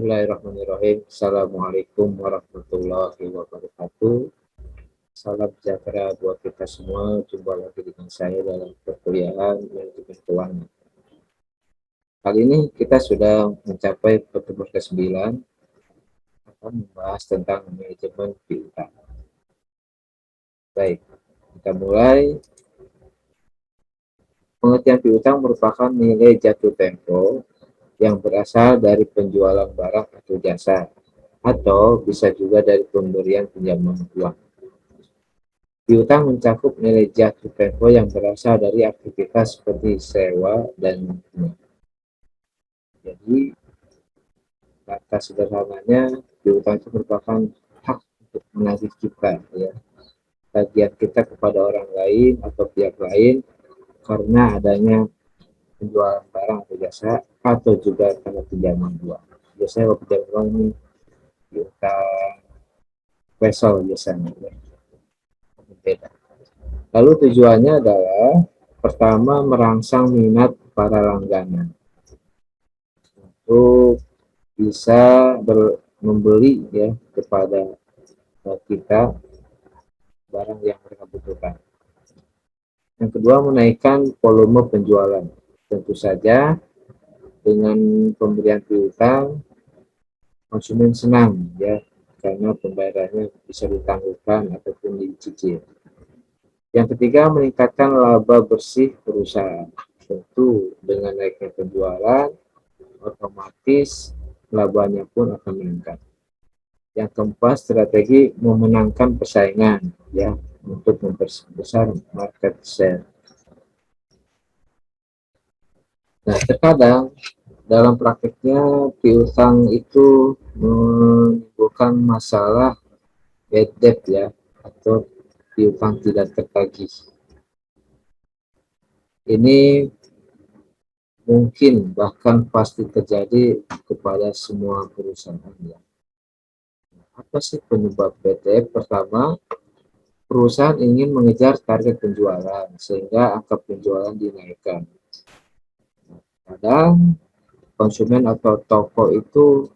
Bismillahirrahmanirrahim. Assalamualaikum warahmatullahi wabarakatuh. Salam sejahtera buat kita semua. Jumpa lagi dengan saya dalam perkuliahan manajemen keuangan. Kali ini kita sudah mencapai pertemuan ke-9 akan membahas tentang manajemen piutang. Baik, kita mulai. Pengertian piutang merupakan nilai jatuh tempo yang berasal dari penjualan barang atau jasa, atau bisa juga dari pemberian pinjaman uang. Piutang mencakup nilai jatuh tempo yang berasal dari aktivitas seperti sewa dan bunga. Jadi, kata sederhananya, piutang itu merupakan hak untuk menagih kita, ya, tagihan kita kepada orang lain atau pihak lain karena adanya penjualan barang atau jasa, atau juga karena pinjaman uang. Biasanya kalau pinjaman uang ini piutang wesel biasanya, ya. Beda. Lalu tujuannya adalah pertama merangsang minat para langganan untuk bisa membeli, ya, kepada kita barang yang mereka butuhkan. Yang kedua, menaikkan volume penjualan. Tentu saja dengan pemberian piutang konsumen senang, ya, karena pembayarannya bisa ditangguhkan ataupun dicicil. Yang ketiga, meningkatkan laba bersih perusahaan. Tentu dengan naiknya penjualan, otomatis labanya pun akan meningkat. Yang keempat, strategi memenangkan persaingan, ya, untuk memperbesar market share. Nah, terkadang dalam prakteknya piutang itu menimbulkan masalah bad debt, ya, atau piutang tidak tertagih. Ini mungkin bahkan pasti terjadi kepada semua perusahaan, ya. Apa sih penyebab bad debt? Pertama, perusahaan ingin mengejar target penjualan sehingga angka penjualan dinaikkan. Kadang konsumen atau toko itu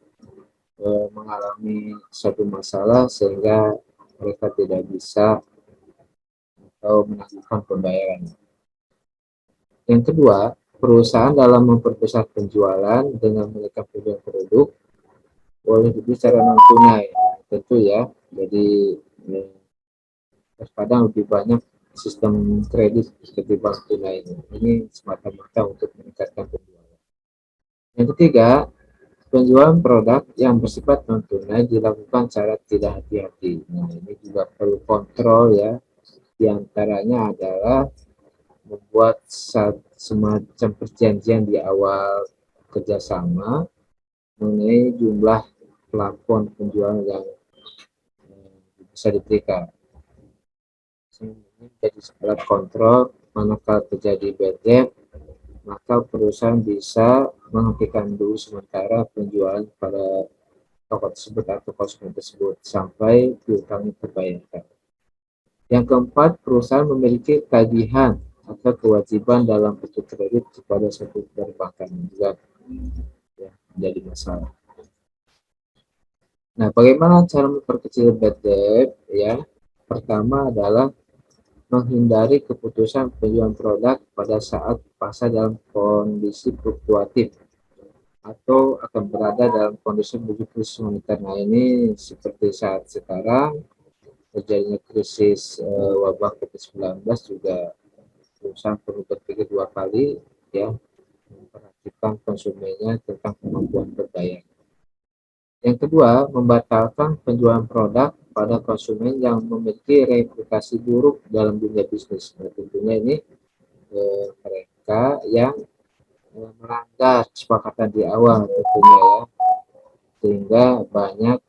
mengalami satu masalah sehingga mereka tidak bisa atau menangguhkan pembayaran. Yang kedua, perusahaan dalam memperbesar penjualan dengan menaikkan penjualan produk boleh berbicara non tunai, tentu, ya. Jadi terkadang lebih banyak sistem kredit ketimbang tunai. Ini semata-mata untuk meningkatkan penjualan. Yang ketiga, penjualan produk yang bersifat non tunai dilakukan secara tidak hati-hati. Nah, ini juga perlu kontrol, ya. Di antaranya adalah membuat semacam perjanjian di awal kerjasama mengenai jumlah plafon penjualan yang bisa diberikan. Ini jadi alat kontrol manakala terjadi bad debt, maka perusahaan bisa menghentikan dulu sementara penjualan pada toko tersebut atau konsumen tersebut sampai piutangnya terbayarkan. Yang keempat, perusahaan memiliki tagihan atau kewajiban dalam bentuk kredit kepada suatu perbankan juga, ya, menjadi masalah. Nah, bagaimana cara memperkecil bad debt? Ya, pertama adalah menghindari keputusan penjualan produk pada saat pasar dalam kondisi fluktuatif atau akan berada dalam kondisi menuju krisis moneter. Nah, ini seperti saat sekarang terjadinya krisis wabah COVID-19 juga perusahaan perlu berpikir dua kali, ya, memperhatikan konsumennya tentang kemampuan berbayar. Yang kedua, membatalkan penjualan produk pada konsumen yang memiliki reputasi buruk dalam dunia bisnis. Nah, tentunya ini mereka yang melanggar kesepakatan di awal, tentunya, ya, sehingga banyak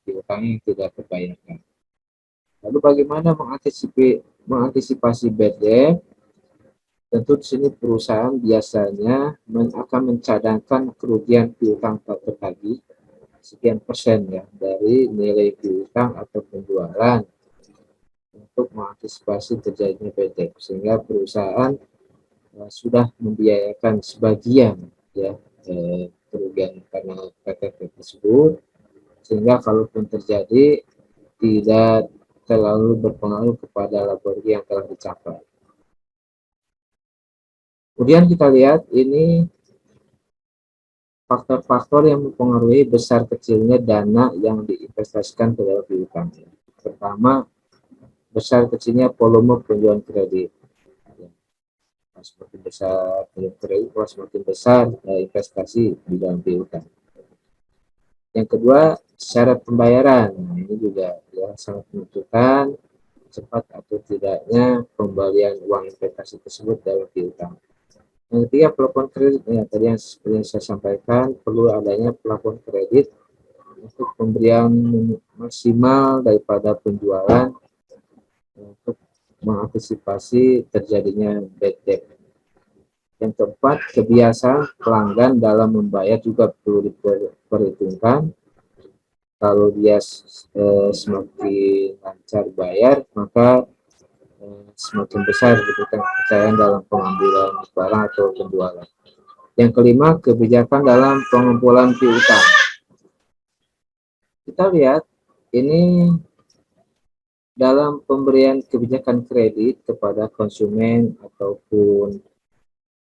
piutang yang tidak terbayarkan. Lalu bagaimana mengantisipasi bad debt? Tentu di sini perusahaan biasanya akan mencadangkan kerugian piutang tak tertagih sekian persen, ya, dari nilai piutang atau penjualan untuk mengantisipasi terjadinya bad debt, sehingga perusahaan sudah membiayakan sebagian, ya, kerugian karena PTT tersebut, sehingga kalaupun terjadi tidak terlalu berpengaruh kepada laba rugi yang telah dicapai. Kemudian kita lihat ini faktor-faktor yang mempengaruhi besar kecilnya dana yang diinvestasikan ke dalam piutang. Pertama, besar kecilnya volume penjualan kredit. Semakin besar penjualan kredit, semakin besar investasi di dalam piutang. Yang kedua, syarat pembayaran. Nah, ini juga ya, sangat menentukan cepat atau tidaknya pembalian uang investasi tersebut dalam piutang. Yang ketiga, plafon kredit. Ya, tadi yang seperti yang saya sampaikan, perlu adanya plafon kredit untuk pemberian maksimal daripada penjualan untuk mengantisipasi terjadinya bad debt. Yang keempat, kebiasaan pelanggan dalam membayar juga perlu diperhitungkan. Kalau dia semakin lancar bayar, maka semakin besar kepercayaan dalam pengambilan barang atau penjualan. Yang kelima, kebijakan dalam pengumpulan piutang. Kita lihat ini dalam pemberian kebijakan kredit kepada konsumen ataupun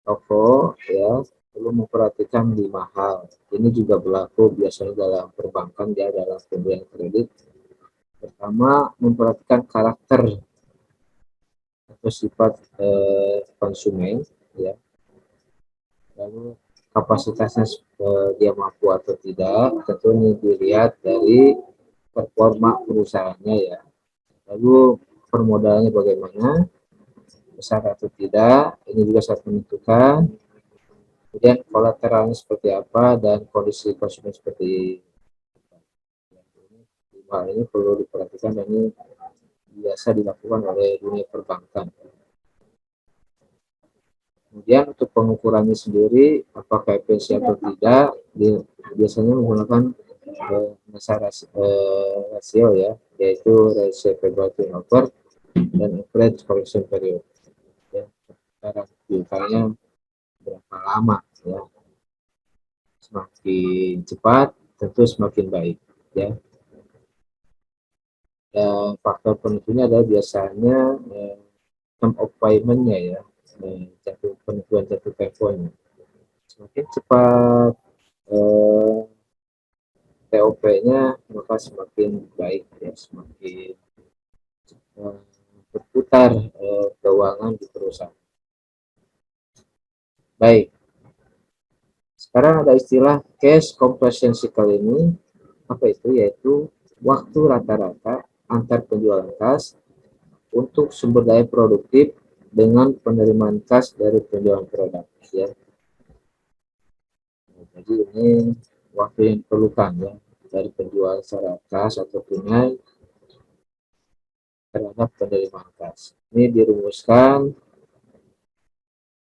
toko, ya, perlu memperhatikan 5 hal. Ini juga berlaku biasanya dalam perbankan, ya, dalam pemberian kredit. Pertama, memperhatikan karakter atau sifat konsumen, ya. Lalu kapasitasnya dia mampu atau tidak, tentu ini dilihat dari performa perusahaannya, ya. Lalu permodalannya bagaimana, besar atau tidak, ini juga sangat menentukan. Kemudian kolateralnya seperti apa dan kondisi konsumen seperti hal ini perlu diperhatikan dan ini biasa dilakukan oleh dunia perbankan. Kemudian untuk pengukurannya sendiri, apakah efisien atau tidak, biasanya menggunakan dasar rasio, ya, yaitu ratio payable turnover dan average collection period. Ya, cara piutangnya berapa lama, ya. Semakin cepat tentu semakin baik, ya. Dan faktor penentunya adalah biasanya term of payment-nya, ya. Penentuan jatuh temponya. Semakin cepat TOP-nya, maka semakin baik, ya, semakin berputar keuangan di perusahaan. Baik, sekarang ada istilah cash conversion cycle ini. Apa itu? Yaitu waktu rata-rata antar penjualan kas untuk sumber daya produktif dengan penerimaan kas dari penjualan produk, ya. Jadi ini waktu yang diperlukan, ya, dari penjual secara kas atau tunai terhadap penerimaan kas. Ini dirumuskan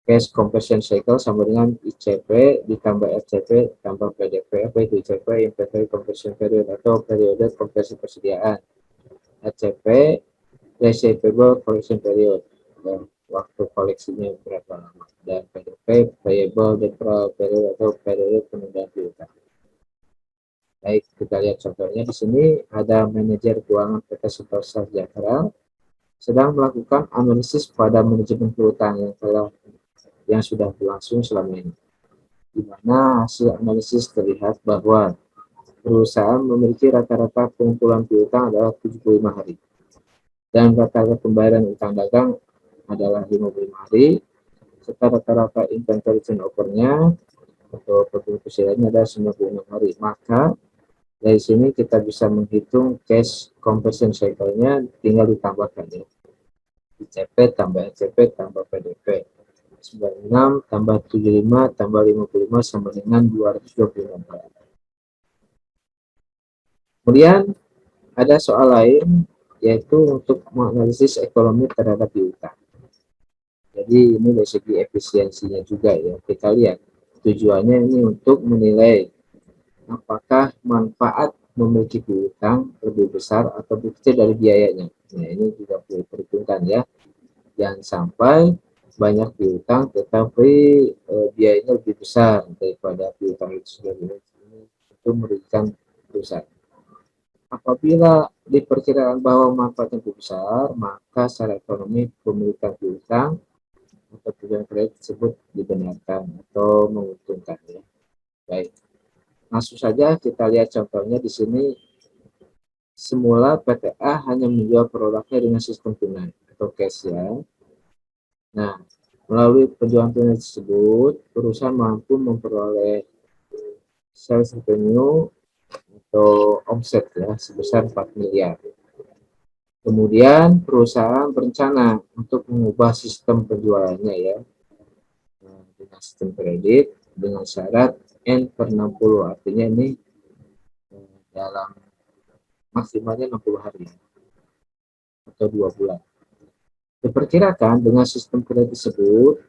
cash conversion cycle sama dengan ICP ditambah RCP tambah PDP. Apa itu ICP? Inventory conversion period atau periode konversi persediaan. RCP receivable collection period, dan waktu koleksinya berapa lama. Dan PDP payable deferral period atau periode penundaan piutang. Baik, kita lihat contohnya di sini. Ada manajer keuangan PT Sentosa Sejahtera sedang melakukan analisis pada manajemen piutang yang sudah berlangsung selama ini, di mana hasil analisis terlihat bahwa perusahaan memiliki rata-rata pengumpulan piutang adalah 75 hari dan rata-rata pembayaran utang dagang adalah 55 hari, serta rata-rata inventory turnover-nya atau pertumbuhan persediaannya adalah 96 hari. Maka dari sini kita bisa menghitung cash conversion cycle-nya, tinggal ditambahkan, ya. ICP tambah RCP tambah PDP. 96 tambah 75 tambah 55 sama dengan 225. Kemudian ada soal lain, yaitu untuk menganalisis ekonomi terhadap piutang. Jadi ini dari segi efisiensinya juga, ya. Kita lihat tujuannya ini untuk menilai apakah manfaat memiliki piutang lebih besar atau lebih kecil dari biayanya. Nah, ini juga perlu diperhitungkan, ya. Jangan sampai banyak piutang tetapi biayanya lebih besar daripada piutang itu sendiri, itu merugikan perusahaan. Apabila diperkirakan bahwa manfaatnya lebih besar, maka secara ekonomi pemilikan piutang atau pilihan kredit tersebut dibenarkan atau menguntungkan ya. Baik. Langsung saja kita lihat contohnya di sini. Semula PTA hanya menjual produknya dengan sistem tunai atau cash ya. Nah, melalui penjualan tunai tersebut, perusahaan mampu memperoleh sales revenue atau omset ya sebesar 4 miliar. Kemudian perusahaan berencana untuk mengubah sistem penjualannya ya dengan sistem kredit dengan syarat N/60, artinya ini dalam maksimalnya 60 hari atau 2 bulan. Diperkirakan dengan sistem kredit tersebut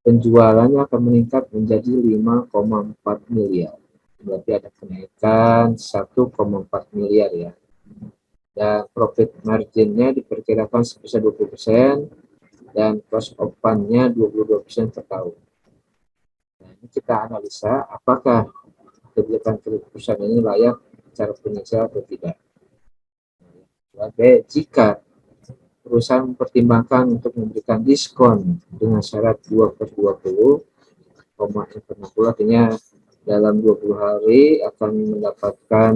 penjualannya akan meningkat menjadi 5,4 miliar. Berarti ada kenaikan 1,4 miliar ya. Dan profit marginnya diperkirakan sebesar 20% dan cost of fund-nya 22% per tahun. Nah, ini kita analisa apakah kebijakan kredit perusahaan ini layak secara finansial atau tidak. Jika perusahaan mempertimbangkan untuk memberikan diskon dengan syarat 2/20, artinya dalam 20 hari akan mendapatkan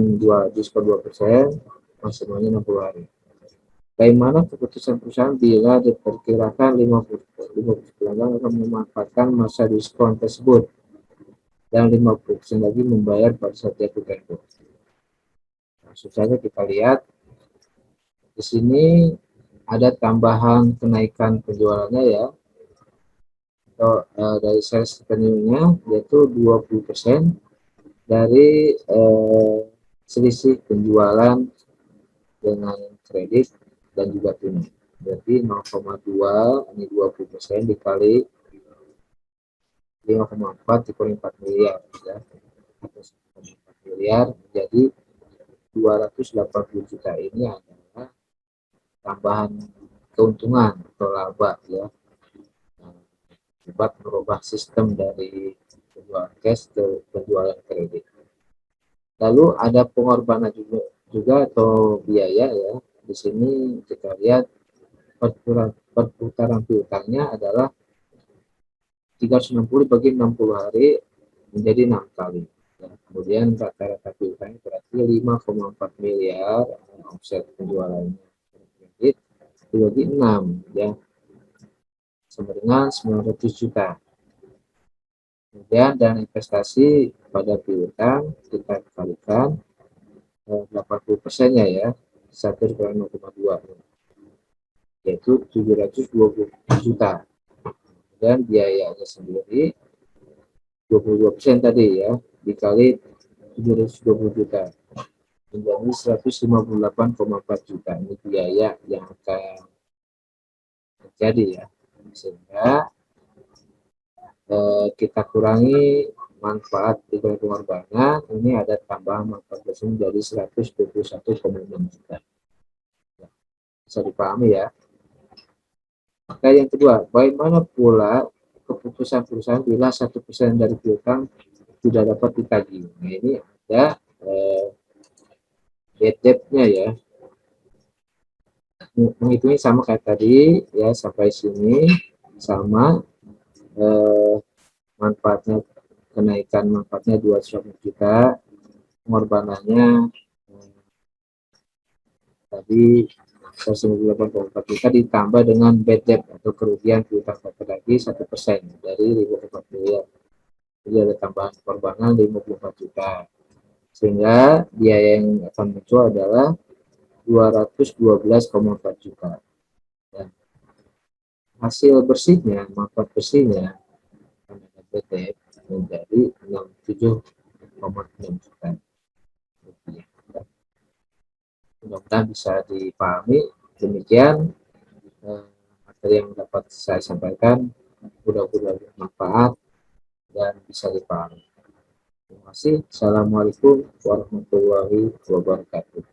diskon 2%, maksimalnya 60 hari. Bagaimana keputusan perusahaan bila diperkirakan 50% pelanggan akan memanfaatkan masa diskon tersebut dan 50% lagi membayar pada saat jatuh tempo. Langsung saja kita lihat di sini ada tambahan kenaikan penjualannya ya, atau dari sales revenue-nya yaitu 20% dari selisih penjualan dengan kredit dan juga tunai. Berarti 0,2 ini 20% dikali 5,4 dikali 4 miliar ya. 4 miliar menjadi 280 juta. Ini adalah tambahan keuntungan atau laba ya. Akibat merubah sistem dari penjualan cash ke penjualan kredit. Lalu ada pengorbanan juga atau biaya ya. Di sini kita lihat perputaran piutangnya adalah 360 bagi 60 hari menjadi 6 kali. Ya, kemudian rata-rata piutangnya berarti 5,4 miliar omset penjualannya kredit dibagi 6 ya, sama dengan 900 juta. Kemudian dana investasi pada piutang kita kalikan 80%-nya ya, 1/0,2 yaitu 720 juta. Dan biayanya sendiri 22% tadi ya, dikali 720 juta menjadi 158,4 juta. Ini biaya yang akan terjadi ya, sehingga kita kurangi manfaat dari pengorbanan, ini ada tambahan manfaat menjadi 121,6 juta. Bisa dipahami ya. Maka yang kedua, bagaimana pula keputusan perusahaan bila 1% dari piutang tidak dapat ditagih? Nah, ini ada bad debt-nya ya. Menghitungnya sama kayak tadi ya, sampai sini sama manfaatnya, kenaikan manfaatnya 200 juta, pengorbanannya tadi 198,4 juta ditambah dengan bad debt atau kerugian piutang lagi 1% dari 54 miliar. Jadi ada tambahan korbanan 54 juta. Sehingga biaya yang akan muncul adalah 212,4 juta. Dan hasil bersihnya, manfaat bersihnya PT menjadi 67,6 juta rupiah. Mudah-mudahan bisa dipahami. Demikian materi yang dapat saya sampaikan, mudah-mudahan bermanfaat dan bisa dipahami. Terima kasih. Assalamualaikum warahmatullahi wabarakatuh.